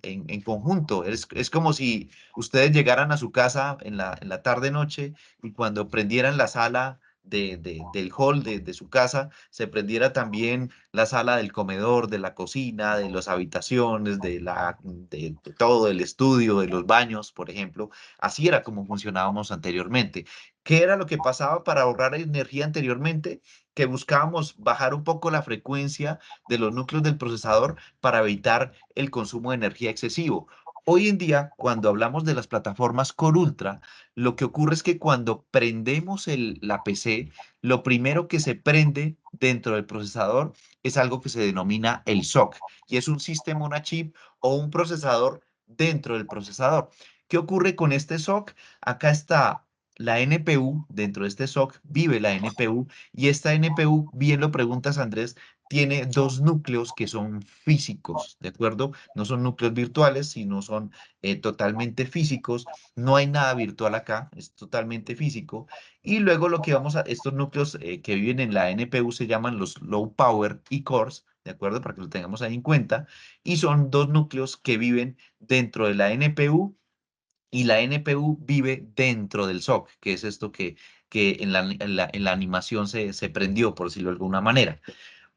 en conjunto. Es como si ustedes llegaran a su casa en la tarde-noche y cuando prendieran la sala del hall de su casa, se prendiera también la sala del comedor, de la cocina, de las habitaciones, de todo el estudio, de los baños, por ejemplo. Así era como funcionábamos anteriormente. ¿Qué era lo que pasaba para ahorrar energía anteriormente? Que buscábamos bajar un poco la frecuencia de los núcleos del procesador para evitar el consumo de energía excesivo. Hoy en día, cuando hablamos de las plataformas Core Ultra, lo que ocurre es que cuando prendemos la PC, lo primero que se prende dentro del procesador es algo que se denomina el SoC, y es un sistema, una chip o un procesador dentro del procesador. ¿Qué ocurre con este SoC? Acá está la NPU, dentro de este SoC vive la NPU y esta NPU, bien lo preguntas Andrés, tiene dos núcleos que son físicos, ¿de acuerdo? No son núcleos virtuales, sino son totalmente físicos. No hay nada virtual acá, es totalmente físico. Y luego lo que vamos a, estos núcleos que viven en la NPU se llaman los low power e-cores, ¿de acuerdo? Para que lo tengamos ahí en cuenta. Y son dos núcleos que viven dentro de la NPU y la NPU vive dentro del SoC, que es esto que en la animación se prendió, por decirlo de alguna manera.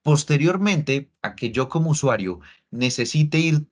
Posteriormente a que yo como usuario necesite ir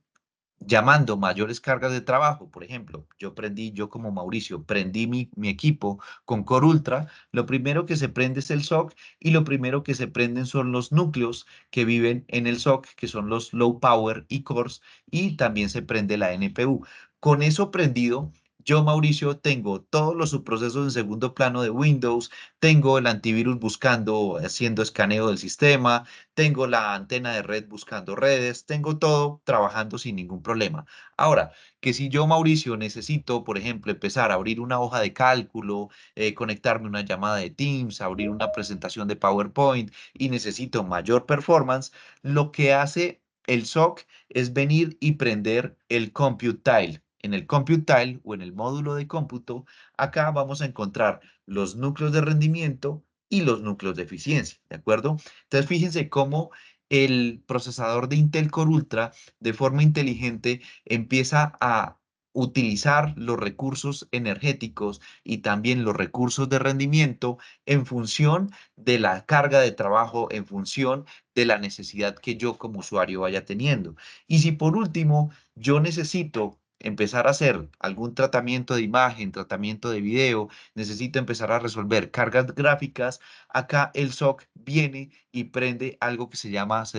llamando mayores cargas de trabajo. Por ejemplo, yo como Mauricio, prendí mi equipo con Core Ultra. Lo primero que se prende es el SOC y lo primero que se prenden son los núcleos que viven en el SOC, que son los low power y cores, y también se prende la NPU. Con eso prendido, yo, Mauricio, tengo todos los subprocesos en segundo plano de Windows, tengo el antivirus buscando, haciendo escaneo del sistema, tengo la antena de red buscando redes, tengo todo trabajando sin ningún problema. Ahora, que si yo, Mauricio, necesito, por ejemplo, empezar a abrir una hoja de cálculo, conectarme a una llamada de Teams, abrir una presentación de PowerPoint y necesito mayor performance, lo que hace el SOC es venir y prender el Compute Tile. En el Compute Tile o en el módulo de cómputo, acá vamos a encontrar los núcleos de rendimiento y los núcleos de eficiencia, ¿de acuerdo? Entonces, fíjense cómo el procesador de Intel Core Ultra de forma inteligente empieza a utilizar los recursos energéticos y también los recursos de rendimiento en función de la carga de trabajo, en función de la necesidad que yo como usuario vaya teniendo. Y si por último yo necesito empezar a hacer algún tratamiento de imagen, tratamiento de video, necesito empezar a resolver cargas gráficas, acá el SOC viene y prende algo que se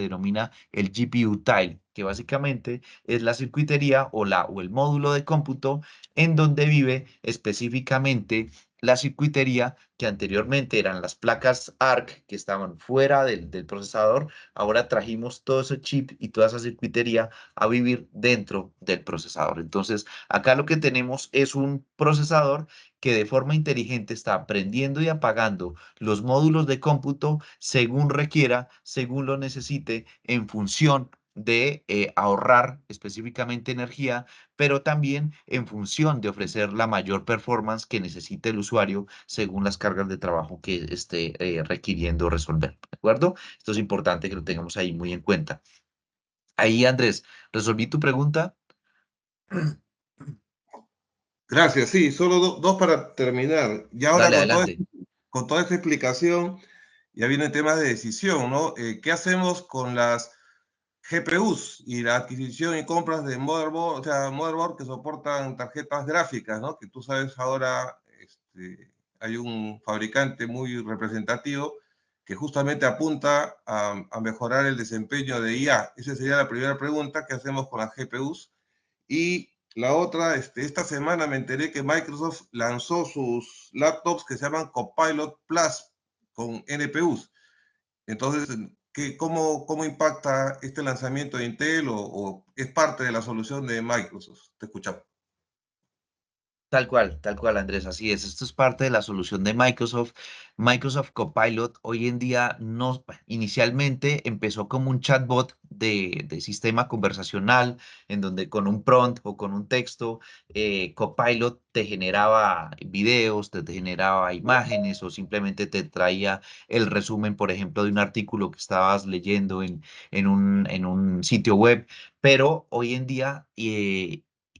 denomina el GPU Tile, que básicamente es la circuitería o el módulo de cómputo en donde vive específicamente la circuitería que anteriormente eran las placas ARC que estaban fuera del procesador. Ahora trajimos todo ese chip y toda esa circuitería a vivir dentro del procesador. Entonces, acá lo que tenemos es un procesador que de forma inteligente está prendiendo y apagando los módulos de cómputo según requiera, según lo necesite, en función de ahorrar específicamente energía, pero también en función de ofrecer la mayor performance que necesite el usuario según las cargas de trabajo que esté requiriendo resolver. ¿De acuerdo? Esto es importante que lo tengamos ahí muy en cuenta. Ahí, Andrés, ¿resolví tu pregunta? Gracias, sí, solo dos para terminar. Y ahora Dale, adelante. con toda esta explicación, ya vienen temas de decisión, ¿no? ¿Qué hacemos con las GPUs y la adquisición y compras de motherboard, o sea, motherboard que soportan tarjetas gráficas, ¿no? Que tú sabes ahora hay un fabricante muy representativo que justamente apunta a mejorar el desempeño de IA. Esa sería la primera pregunta, ¿qué hacemos con las GPUs? Y la otra, esta semana me enteré que Microsoft lanzó sus laptops que se llaman Copilot Plus con NPUs. Entonces, ¿cómo impacta este lanzamiento de Intel o es parte de la solución de Microsoft? Te escuchamos. Tal cual, Andrés, así es. Esto es parte de la solución de Microsoft. Microsoft Copilot hoy en día no, inicialmente empezó como un chatbot de sistema conversacional, en donde con un prompt o con un texto, Copilot te generaba videos, te generaba imágenes o simplemente te traía el resumen, por ejemplo, de un artículo que estabas leyendo en un sitio web. Pero hoy en día,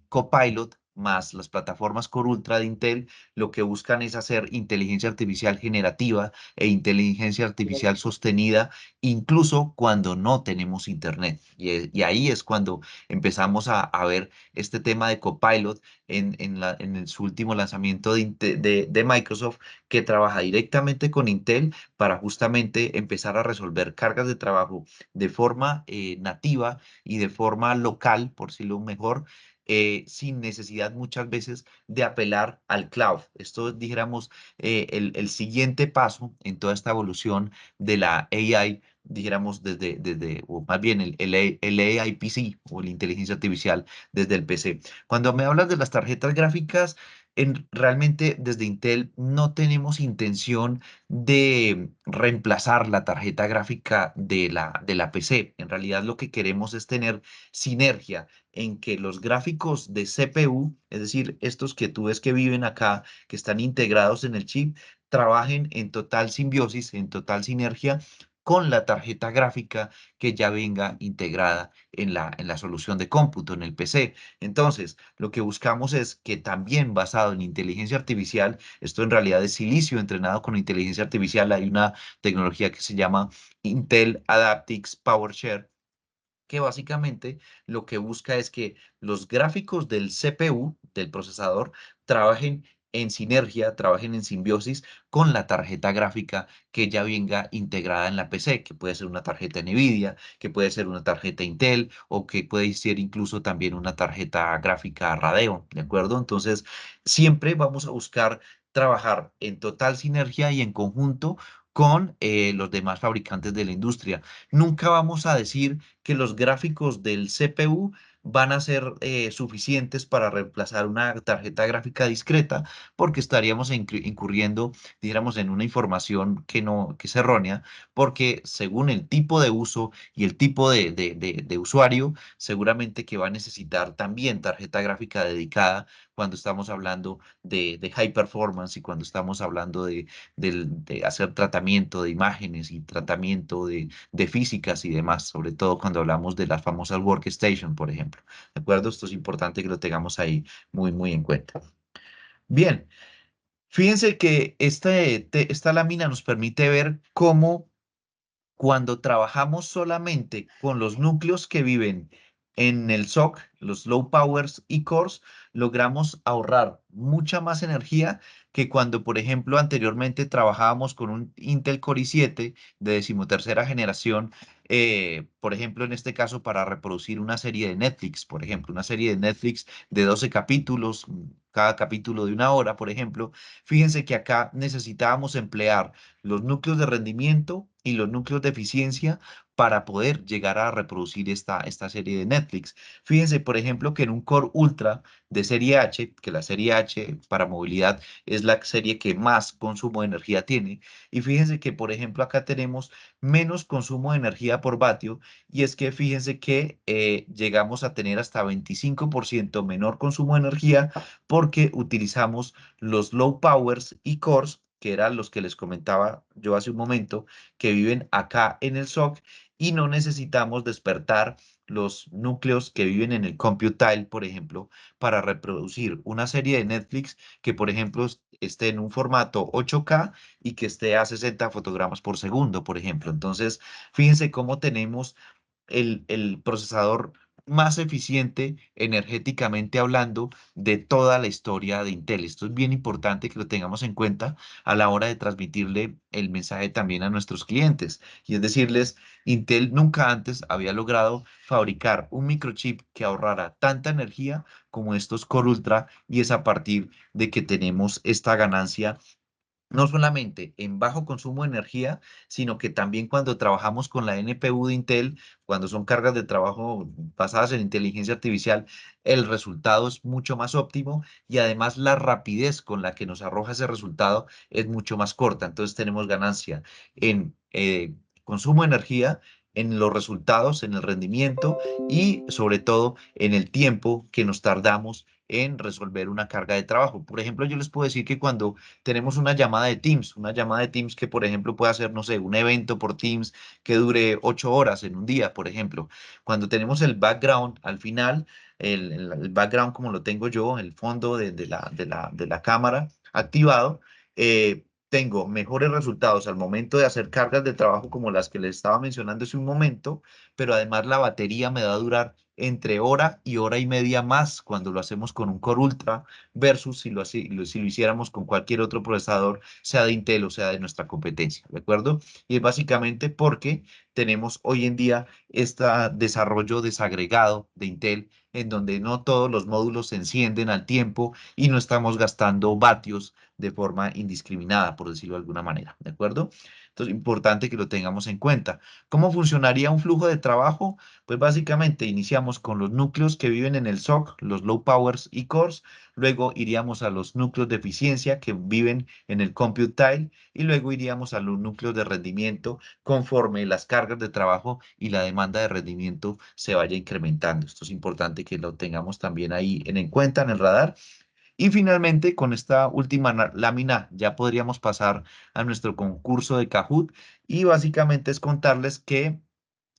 Copilot más las plataformas Core Ultra de Intel, lo que buscan es hacer inteligencia artificial generativa e inteligencia artificial sostenida, incluso cuando no tenemos internet. Y ahí es cuando empezamos a ver este tema de Copilot en su último lanzamiento de Microsoft, que trabaja directamente con Intel para justamente empezar a resolver cargas de trabajo de forma nativa y de forma local, por decirlo mejor, sin necesidad muchas veces de apelar al cloud. Esto es, dijéramos, el siguiente paso en toda esta evolución de la AI, dijéramos, o más bien el AI PC o la inteligencia artificial desde el PC. Cuando me hablas de las tarjetas gráficas, realmente desde Intel no tenemos intención de reemplazar la tarjeta gráfica de la PC. En realidad lo que queremos es tener sinergia en que los gráficos de CPU, es decir, estos que tú ves que viven acá, que están integrados en el chip, trabajen en total simbiosis, en total sinergia con la tarjeta gráfica que ya venga integrada en la solución de cómputo, en el PC. Entonces, lo que buscamos es que también basado en inteligencia artificial, esto en realidad es silicio entrenado con inteligencia artificial, hay una tecnología que se llama Intel Adaptix PowerShare, que básicamente lo que busca es que los gráficos del CPU, del procesador, trabajen en sinergia, trabajen en simbiosis con la tarjeta gráfica que ya venga integrada en la PC, que puede ser una tarjeta NVIDIA, que puede ser una tarjeta Intel o que puede ser incluso también una tarjeta gráfica Radeon, ¿de acuerdo? Entonces, siempre vamos a buscar trabajar en total sinergia y en conjunto con los demás fabricantes de la industria. Nunca vamos a decir que los gráficos del CPU van a ser suficientes para reemplazar una tarjeta gráfica discreta, porque estaríamos incurriendo, dijéramos, en una información que no, que es errónea, porque según el tipo de uso y el tipo de usuario, seguramente que va a necesitar también tarjeta gráfica dedicada cuando estamos hablando de high performance y cuando estamos hablando de hacer tratamiento de imágenes y tratamiento de físicas y demás, sobre todo cuando hablamos de las famosas workstation, por ejemplo. ¿De acuerdo? Esto es importante que lo tengamos ahí muy, muy en cuenta. Bien, fíjense que esta lámina nos permite ver cómo cuando trabajamos solamente con los núcleos que viven en el SOC, los low powers y cores, logramos ahorrar mucha más energía que cuando, por ejemplo, anteriormente trabajábamos con un Intel Core i7 de decimotercera generación, por ejemplo, en este caso para reproducir una serie de Netflix, por ejemplo, una serie de Netflix de 12 capítulos, cada capítulo de 1 hora, por ejemplo. Fíjense que acá necesitábamos emplear los núcleos de rendimiento y los núcleos de eficiencia para poder llegar a reproducir esta serie de Netflix. Fíjense, por ejemplo, que en un Core Ultra de serie H, que la serie H para movilidad es la serie que más consumo de energía tiene, y fíjense que, por ejemplo, acá tenemos menos consumo de energía por vatio, y es que fíjense que llegamos a tener hasta 25% menor consumo de energía porque utilizamos los low powers y cores, que eran los que les comentaba yo hace un momento, que viven acá en el SOC, y no necesitamos despertar los núcleos que viven en el compute tile, por ejemplo, para reproducir una serie de Netflix que, por ejemplo, esté en un formato 8K y que esté a 60 fotogramas por segundo, por ejemplo. Entonces, fíjense cómo tenemos el procesador más eficiente energéticamente hablando de toda la historia de Intel. Esto es bien importante que lo tengamos en cuenta a la hora de transmitirle el mensaje también a nuestros clientes. Y es decirles, Intel nunca antes había logrado fabricar un microchip que ahorrara tanta energía como estos Core Ultra, y es a partir de que tenemos esta ganancia no solamente en bajo consumo de energía, sino que también cuando trabajamos con la NPU de Intel, cuando son cargas de trabajo basadas en inteligencia artificial, el resultado es mucho más óptimo, y además la rapidez con la que nos arroja ese resultado es mucho más corta. Entonces tenemos ganancia en consumo de energía, en los resultados, en el rendimiento y sobre todo en el tiempo que nos tardamos en resolver una carga de trabajo. Por ejemplo, yo les puedo decir que cuando tenemos una llamada de Teams que, por ejemplo, puede hacer, no sé, un evento por Teams que dure 8 horas en un día, por ejemplo. Cuando tenemos el background al final, el background como lo tengo yo, el fondo de la cámara activado, tengo mejores resultados al momento de hacer cargas de trabajo como las que les estaba mencionando hace un momento, pero además la batería me va a durar entre hora y hora y media más cuando lo hacemos con un Core Ultra versus si lo hiciéramos con cualquier otro procesador, sea de Intel o sea de nuestra competencia, ¿de acuerdo? Y es básicamente porque tenemos hoy en día este desarrollo desagregado de Intel, en donde no todos los módulos se encienden al tiempo y no estamos gastando vatios de forma indiscriminada, por decirlo de alguna manera, ¿de acuerdo? Entonces, importante que lo tengamos en cuenta. ¿Cómo funcionaría un flujo de trabajo? Pues básicamente iniciamos con los núcleos que viven en el SOC, los low powers y cores. Luego iríamos a los núcleos de eficiencia que viven en el compute tile, y luego iríamos a los núcleos de rendimiento conforme las cargas de trabajo y la demanda de rendimiento se vaya incrementando. Esto es importante que lo tengamos también ahí en cuenta, en el radar. Y finalmente, con esta última lámina, ya podríamos pasar a nuestro concurso de Kahoot, y básicamente es contarles que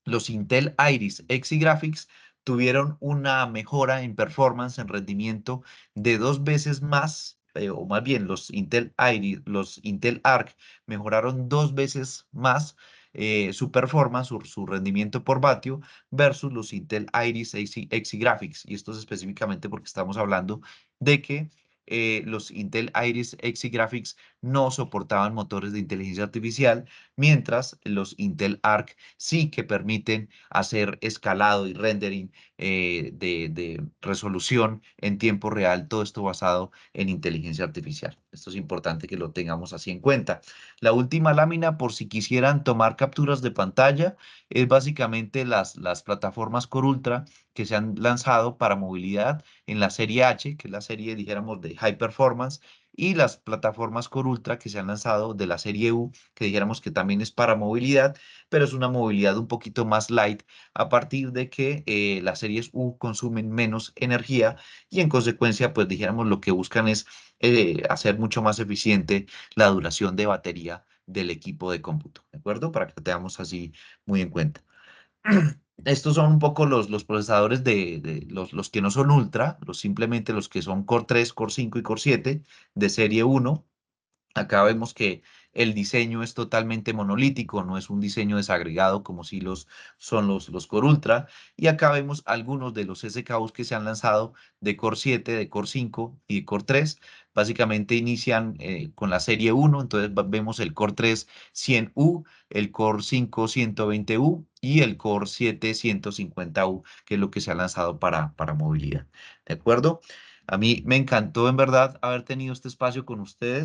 los Intel Iris Xe Graphics tuvieron una mejora en performance, en rendimiento de 2 veces más, o más bien los Intel Iris, los Intel Arc mejoraron 2 veces más su performance, su rendimiento por vatio versus los Intel Iris Xe Graphics. Y esto es específicamente porque estamos hablando de que los Intel Iris Xe Graphics no soportaban motores de inteligencia artificial, mientras los Intel Arc sí que permiten hacer escalado y rendering de resolución en tiempo real, todo esto basado en inteligencia artificial. Esto es importante que lo tengamos así en cuenta. La última lámina, por si quisieran tomar capturas de pantalla, es básicamente las plataformas Core Ultra que se han lanzado para movilidad en la serie H, que es la serie, dijéramos, de High Performance, y las plataformas Core Ultra que se han lanzado de la serie U, que dijéramos que también es para movilidad, pero es una movilidad un poquito más light, a partir de que las series U consumen menos energía y en consecuencia, pues dijéramos, lo que buscan es hacer mucho más eficiente la duración de batería del equipo de cómputo, ¿de acuerdo? Para que lo tengamos así muy en cuenta. Estos son un poco los procesadores de los que no son Ultra, simplemente los que son Core 3, Core 5 y Core 7 de serie 1. Acá vemos que el diseño es totalmente monolítico, no es un diseño desagregado como si son los Core Ultra. Y acá vemos algunos de los SKUs que se han lanzado de Core 7, de Core 5 y de Core 3. Básicamente inician con la serie 1, entonces vemos el Core 3 100U, el Core 5 120U y el Core 7 150U, que es lo que se ha lanzado para movilidad. ¿De acuerdo? A mí me encantó en verdad haber tenido este espacio con ustedes.